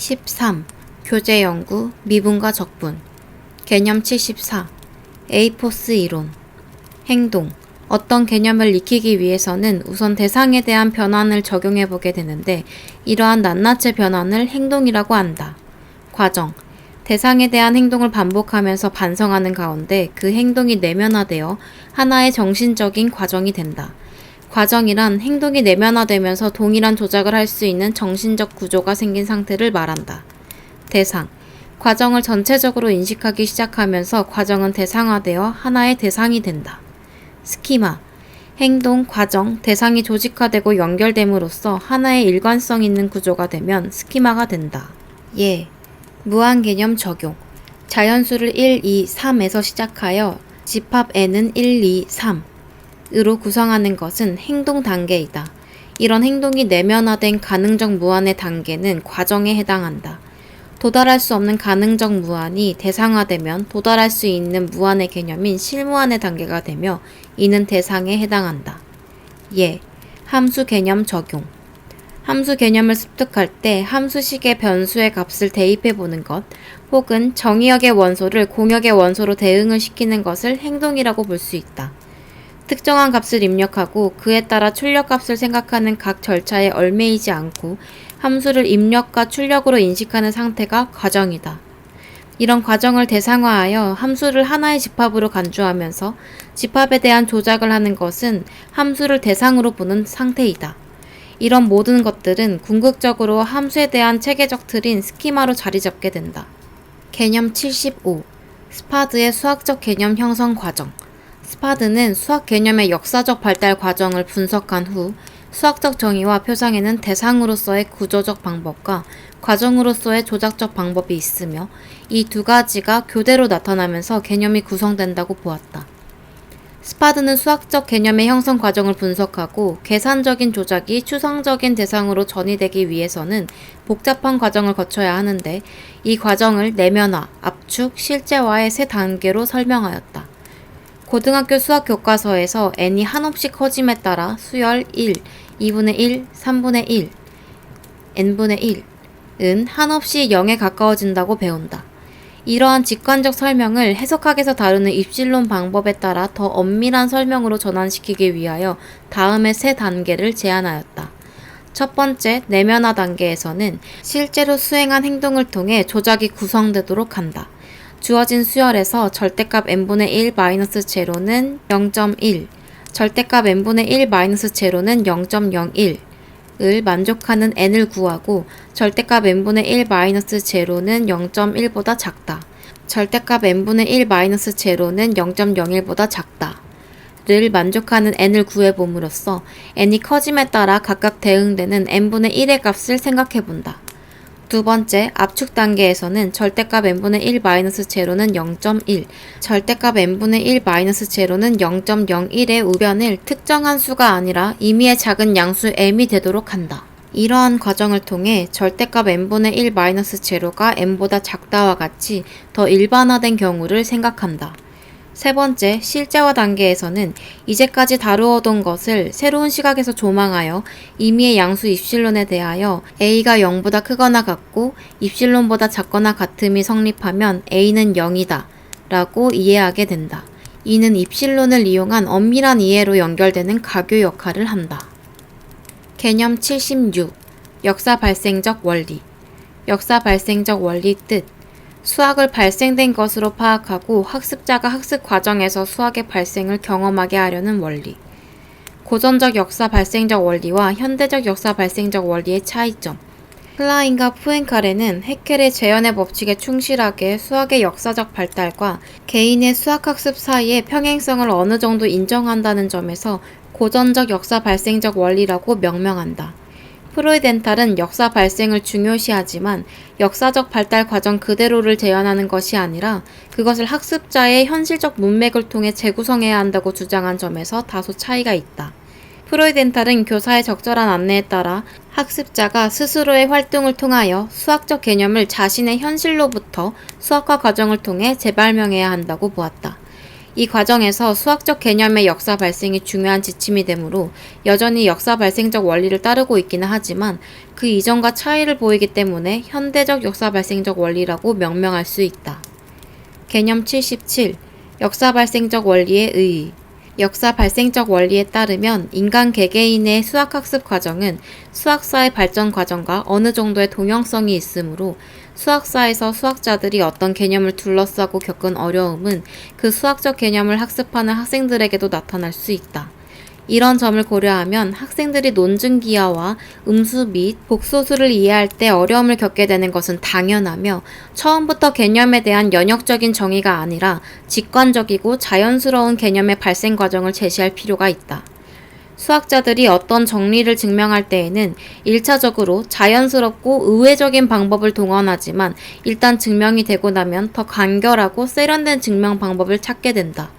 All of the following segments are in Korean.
13. 교재 연구, 미분과 적분. 개념 74. 에이포스 이론. 행동. 어떤 개념을 익히기 위해서는 우선 대상에 대한 변환을 적용해 보게 되는데, 이러한 낱낱의 변환을 행동이라고 한다. 과정. 대상에 대한 행동을 반복하면서 반성하는 가운데 그 행동이 내면화되어 하나의 정신적인 과정이 된다. 과정이란 행동이 내면화되면서 동일한 조작을 할 수 있는 정신적 구조가 생긴 상태를 말한다. 대상. 과정을 전체적으로 인식하기 시작하면서 과정은 대상화되어 하나의 대상이 된다. 스키마. 행동, 과정, 대상이 조직화되고 연결됨으로써 하나의 일관성 있는 구조가 되면 스키마가 된다. 예. 무한개념 적용. 자연수를 1, 2, 3에서 시작하여 집합 n은 1, 2, 3으로 구성하는 것은 행동 단계이다. 이런 행동이 내면화된 가능적 무한의 단계는 과정에 해당한다. 도달할 수 없는 가능적 무한이 대상화되면 도달할 수 있는 무한의 개념인 실무한의 단계가 되며 이는 대상에 해당한다. 예. 함수 개념 적용. 함수 개념을 습득할 때 함수식의 변수의 값을 대입해 보는 것, 혹은 정의역의 원소를 공역의 원소로 대응을 시키는 것을 행동이라고 볼 수 있다. 특정한 값을 입력하고 그에 따라 출력값을 생각하는 각 절차에 얽매이지 않고 함수를 입력과 출력으로 인식하는 상태가 과정이다. 이런 과정을 대상화하여 함수를 하나의 집합으로 간주하면서 집합에 대한 조작을 하는 것은 함수를 대상으로 보는 상태이다. 이런 모든 것들은 궁극적으로 함수에 대한 체계적 틀인 스키마로 자리 잡게 된다. 개념 75. 스파드의 수학적 개념 형성 과정. 스파드는 수학 개념의 역사적 발달 과정을 분석한 후 수학적 정의와 표상에는 대상으로서의 구조적 방법과 과정으로서의 조작적 방법이 있으며 이 두 가지가 교대로 나타나면서 개념이 구성된다고 보았다. 스파드는 수학적 개념의 형성 과정을 분석하고 계산적인 조작이 추상적인 대상으로 전이되기 위해서는 복잡한 과정을 거쳐야 하는데 이 과정을 내면화, 압축, 실제화의 세 단계로 설명하였다. 고등학교 수학 교과서에서 n이 한없이 커짐에 따라 수열 1, 2분의 1, 3분의 1, n분의 1은 한없이 0에 가까워진다고 배운다. 이러한 직관적 설명을 해석학에서 다루는 입실론 방법에 따라 더 엄밀한 설명으로 전환시키기 위하여 다음의 세 단계를 제안하였다. 첫 번째, 내면화 단계에서는 실제로 수행한 행동을 통해 조작이 구성되도록 한다. 주어진 수열에서 절대값 n분의 1 마이너스 제로는 0.1, 절대값 n분의 1 마이너스 제로는 0.01을 만족하는 n을 구하고 절대값 n분의 1 마이너스 제로는 0.1보다 작다. 절대값 n분의 1 마이너스 제로는 0.01보다 작다. 를 만족하는 n을 구해봄으로써 n이 커짐에 따라 각각 대응되는 n분의 1의 값을 생각해본다. 두 번째, 압축 단계에서는 절대값 n분의 1 마이너스 제로는 0.1, 절대값 n분의 1 마이너스 제로는 0.01의 우변을 특정한 수가 아니라 임의의 작은 양수 m이 되도록 한다. 이러한 과정을 통해 절대값 n분의 1 마이너스 제로가 n보다 작다와 같이 더 일반화된 경우를 생각한다. 세 번째, 실제화 단계에서는 이제까지 다루어둔 것을 새로운 시각에서 조망하여 임의의 양수 입실론에 대하여 a가 0보다 크거나 같고 입실론보다 작거나 같음이 성립하면 a는 0이다 라고 이해하게 된다. 이는 입실론을 이용한 엄밀한 이해로 연결되는 가교 역할을 한다. 개념 76. 역사 발생적 원리. 역사 발생적 원리 뜻. 수학을 발생된 것으로 파악하고 학습자가 학습 과정에서 수학의 발생을 경험하게 하려는 원리. 고전적 역사 발생적 원리와 현대적 역사 발생적 원리의 차이점. 클라인과 푸엔칼레는 해켈의 재현의 법칙에 충실하게 수학의 역사적 발달과 개인의 수학학습 사이의 평행성을 어느 정도 인정한다는 점에서 고전적 역사 발생적 원리라고 명명한다. 프로이덴탈은 역사 발생을 중요시하지만 역사적 발달 과정 그대로를 재현하는 것이 아니라 그것을 학습자의 현실적 문맥을 통해 재구성해야 한다고 주장한 점에서 다소 차이가 있다. 프로이덴탈은 교사의 적절한 안내에 따라 학습자가 스스로의 활동을 통하여 수학적 개념을 자신의 현실로부터 수학화 과정을 통해 재발명해야 한다고 보았다. 이 과정에서 수학적 개념의 역사 발생이 중요한 지침이 되므로 여전히 역사 발생적 원리를 따르고 있기는 하지만 그 이전과 차이를 보이기 때문에 현대적 역사 발생적 원리라고 명명할 수 있다. 개념 77. 역사 발생적 원리의 의의. 역사 발생적 원리에 따르면 인간 개개인의 수학학습 과정은 수학사의 발전 과정과 어느 정도의 동형성이 있으므로 수학사에서 수학자들이 어떤 개념을 둘러싸고 겪은 어려움은 그 수학적 개념을 학습하는 학생들에게도 나타날 수 있다. 이런 점을 고려하면 학생들이 논증기하와 음수 및 복소수를 이해할 때 어려움을 겪게 되는 것은 당연하며 처음부터 개념에 대한 연역적인 정의가 아니라 직관적이고 자연스러운 개념의 발생 과정을 제시할 필요가 있다. 수학자들이 어떤 정리를 증명할 때에는 1차적으로 자연스럽고 의외적인 방법을 동원하지만 일단 증명이 되고 나면 더 간결하고 세련된 증명 방법을 찾게 된다.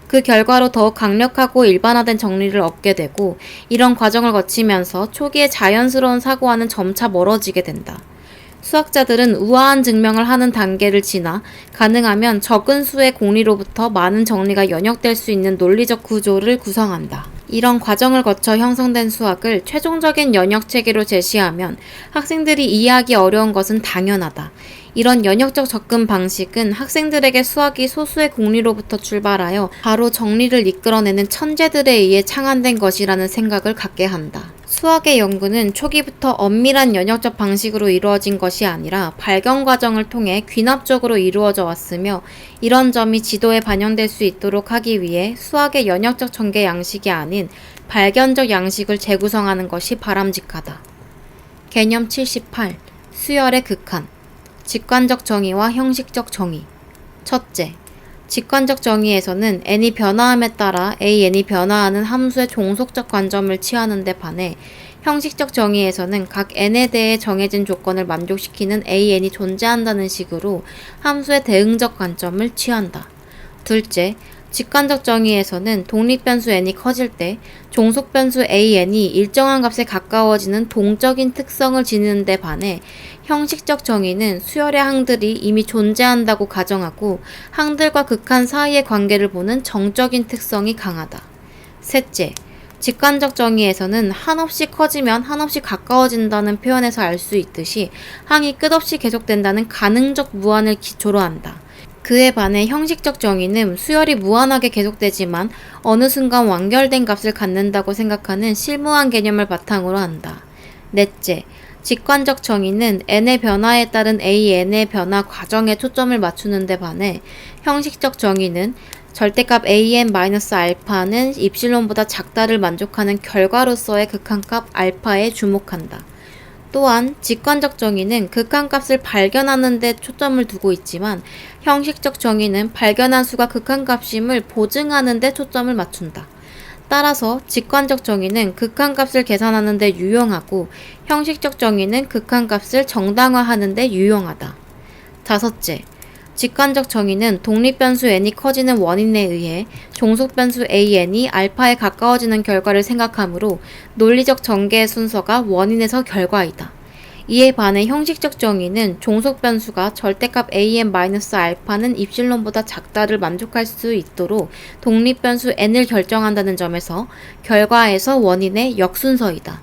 그 결과로 더욱 강력하고 일반화된 정리를 얻게 되고 이런 과정을 거치면서 초기에 자연스러운 사고와는 점차 멀어지게 된다. 수학자들은 우아한 증명을 하는 단계를 지나 가능하면 적은 수의 공리로부터 많은 정리가 연역될 수 있는 논리적 구조를 구성한다. 이런 과정을 거쳐 형성된 수학을 최종적인 연역 체계로 제시하면 학생들이 이해하기 어려운 것은 당연하다. 이런 연역적 접근 방식은 학생들에게 수학이 소수의 공리로부터 출발하여 바로 정리를 이끌어내는 천재들에 의해 창안된 것이라는 생각을 갖게 한다. 수학의 연구는 초기부터 엄밀한 연역적 방식으로 이루어진 것이 아니라 발견 과정을 통해 귀납적으로 이루어져 왔으며 이런 점이 지도에 반영될 수 있도록 하기 위해 수학의 연역적 전개 양식이 아닌 발견적 양식을 재구성하는 것이 바람직하다. 개념 78. 수열의 극한. 직관적 정의와 형식적 정의. 첫째, 직관적 정의에서는 n이 변화함에 따라 an이 변화하는 함수의 종속적 관점을 취하는 데 반해 형식적 정의에서는 각 n에 대해 정해진 조건을 만족시키는 an이 존재한다는 식으로 함수의 대응적 관점을 취한다. 둘째, 직관적 정의에서는 독립변수 n이 커질 때 종속변수 an이 일정한 값에 가까워지는 동적인 특성을 지니는 데 반해 형식적 정의는 수열의 항들이 이미 존재한다고 가정하고 항들과 극한 사이의 관계를 보는 정적인 특성이 강하다. 셋째, 직관적 정의에서는 한없이 커지면 한없이 가까워진다는 표현에서 알 수 있듯이 항이 끝없이 계속된다는 가능적 무한을 기초로 한다. 그에 반해 형식적 정의는 수열이 무한하게 계속되지만 어느 순간 완결된 값을 갖는다고 생각하는 실무한 개념을 바탕으로 한다. 넷째, 직관적 정의는 n의 변화에 따른 an의 변화 과정에 초점을 맞추는 데 반해 형식적 정의는 절대값 an-알파는 입실론보다 작다를 만족하는 결과로서의 극한값 알파에 주목한다. 또한 직관적 정의는 극한값을 발견하는 데 초점을 두고 있지만 형식적 정의는 발견한 수가 극한값임을 보증하는 데 초점을 맞춘다. 따라서 직관적 정의는 극한값을 계산하는 데 유용하고 형식적 정의는 극한값을 정당화하는 데 유용하다. 다섯째, 직관적 정의는 독립변수 n이 커지는 원인에 의해 종속변수 an이 알파에 가까워지는 결과를 생각하므로 논리적 전개의 순서가 원인에서 결과이다. 이에 반해 형식적 정의는 종속변수가 절대값 an-알파는 입실론보다 작다를 만족할 수 있도록 독립변수 n을 결정한다는 점에서 결과에서 원인의 역순서이다.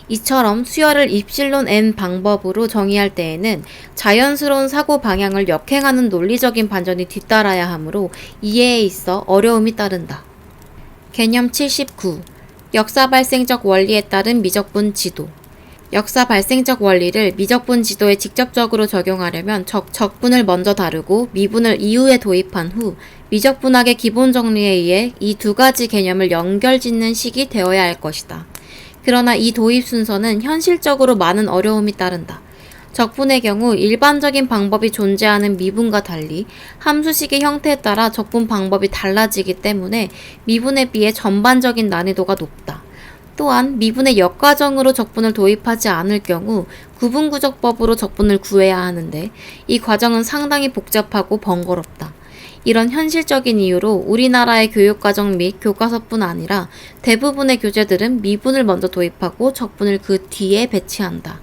이처럼 수열을 입실론 n 방법으로 정의할 때에는 자연스러운 사고 방향을 역행하는 논리적인 반전이 뒤따라야 하므로 이해에 있어 어려움이 따른다. 개념 79. 역사 발생적 원리에 따른 미적분 지도. 역사 발생적 원리를 미적분 지도에 직접적으로 적용하려면 적분을 먼저 다루고 미분을 이후에 도입한 후 미적분학의 기본 정리에 의해 이 두 가지 개념을 연결짓는 식이 되어야 할 것이다. 그러나 이 도입 순서는 현실적으로 많은 어려움이 따른다. 적분의 경우 일반적인 방법이 존재하는 미분과 달리 함수식의 형태에 따라 적분 방법이 달라지기 때문에 미분에 비해 전반적인 난이도가 높다. 또한 미분의 역과정으로 적분을 도입하지 않을 경우 구분구적법으로 적분을 구해야 하는데 이 과정은 상당히 복잡하고 번거롭다. 이런 현실적인 이유로 우리나라의 교육과정 및 교과서뿐 아니라 대부분의 교재들은 미분을 먼저 도입하고 적분을 그 뒤에 배치한다.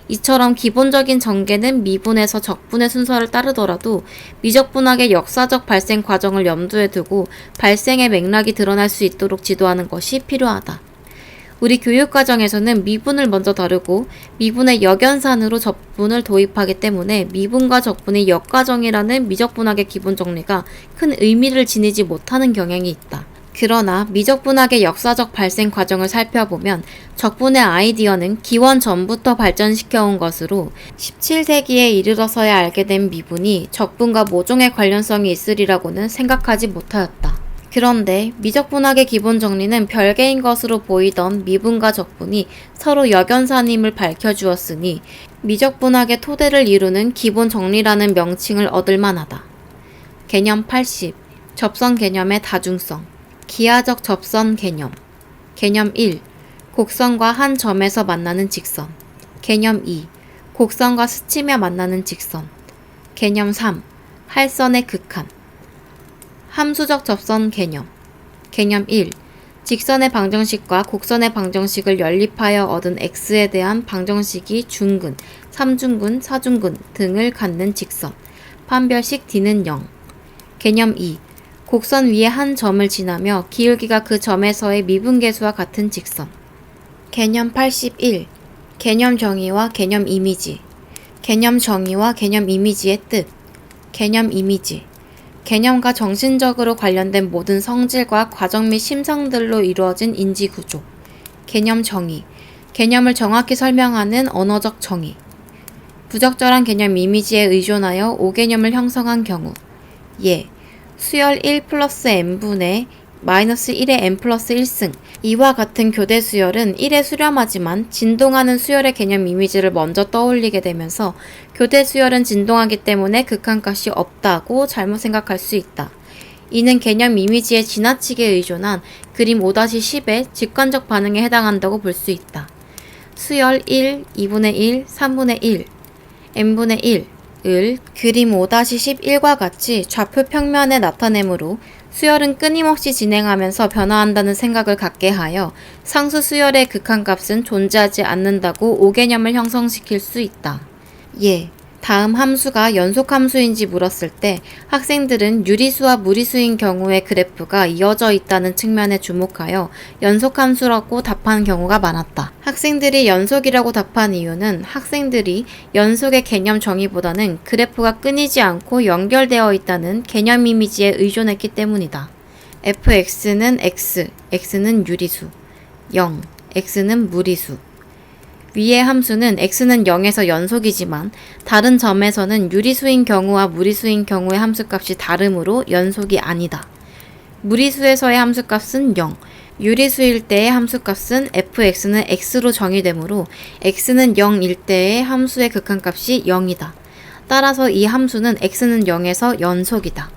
이처럼 기본적인 전개는 미분에서 적분의 순서를 따르더라도 미적분학의 역사적 발생 과정을 염두에 두고 발생의 맥락이 드러날 수 있도록 지도하는 것이 필요하다. 우리 교육과정에서는 미분을 먼저 다루고 미분의 역연산으로 적분을 도입하기 때문에 미분과 적분의 역과정이라는 미적분학의 기본 정리가 큰 의미를 지니지 못하는 경향이 있다. 그러나 미적분학의 역사적 발생 과정을 살펴보면 적분의 아이디어는 기원 전부터 발전시켜온 것으로 17세기에 이르러서야 알게 된 미분이 적분과 모종의 관련성이 있으리라고는 생각하지 못하였다. 그런데 미적분학의 기본 정리는 별개인 것으로 보이던 미분과 적분이 서로 역연산임을 밝혀주었으니 미적분학의 토대를 이루는 기본 정리라는 명칭을 얻을 만하다. 개념 80. 접선 개념의 다중성. 기하적 접선 개념. 개념 1. 곡선과 한 점에서 만나는 직선. 개념 2. 곡선과 스치며 만나는 직선. 개념 3. 할선의 극한. 함수적 접선 개념. 개념 1. 직선의 방정식과 곡선의 방정식을 연립하여 얻은 x에 대한 방정식이 중근, 3중근, 4중근 등을 갖는 직선. 판별식 d는 0. 개념 2. 곡선 위에 한 점을 지나며 기울기가 그 점에서의 미분계수와 같은 직선. 개념 81. 개념 정의와 개념 이미지. 개념 정의와 개념 이미지의 뜻. 개념 이미지. 개념과 정신적으로 관련된 모든 성질과 과정 및 심상들로 이루어진 인지구조. 개념 정의. 개념을 정확히 설명하는 언어적 정의. 부적절한 개념 이미지에 의존하여 5개념을 형성한 경우. 예. 수열 1 플러스 n분의 마이너스 1의 n 플러스 1승. 이와 같은 교대 수열은 1에 수렴하지만 진동하는 수열의 개념 이미지를 먼저 떠올리게 되면서 교대 수열은 진동하기 때문에 극한값이 없다고 잘못 생각할 수 있다. 이는 개념 이미지에 지나치게 의존한 그림 5-10의 직관적 반응에 해당한다고 볼 수 있다. 수열 1, 2분의 1, 3분의 1, n분의 1을 그림 5-11과 같이 좌표 평면에 나타내므로 수열은 끊임없이 진행하면서 변화한다는 생각을 갖게 하여 상수 수열의 극한값은 존재하지 않는다고 5개념을 형성시킬 수 있다. 예. 다음 함수가 연속함수인지 물었을 때 학생들은 유리수와 무리수인 경우의 그래프가 이어져 있다는 측면에 주목하여 연속함수라고 답한 경우가 많았다. 학생들이 연속이라고 답한 이유는 학생들이 연속의 개념 정의보다는 그래프가 끊이지 않고 연결되어 있다는 개념 이미지에 의존했기 때문이다. fx는 x, x는 유리수, 0, x는 무리수. 위의 함수는 x는 0에서 연속이지만 다른 점에서는 유리수인 경우와 무리수인 경우의 함수값이 다르므로 연속이 아니다. 무리수에서의 함수값은 0, 유리수일 때의 함수값은 fx는 x로 정의되므로 x는 0일 때의 함수의 극한값이 0이다. 따라서 이 함수는 x는 0에서 연속이다.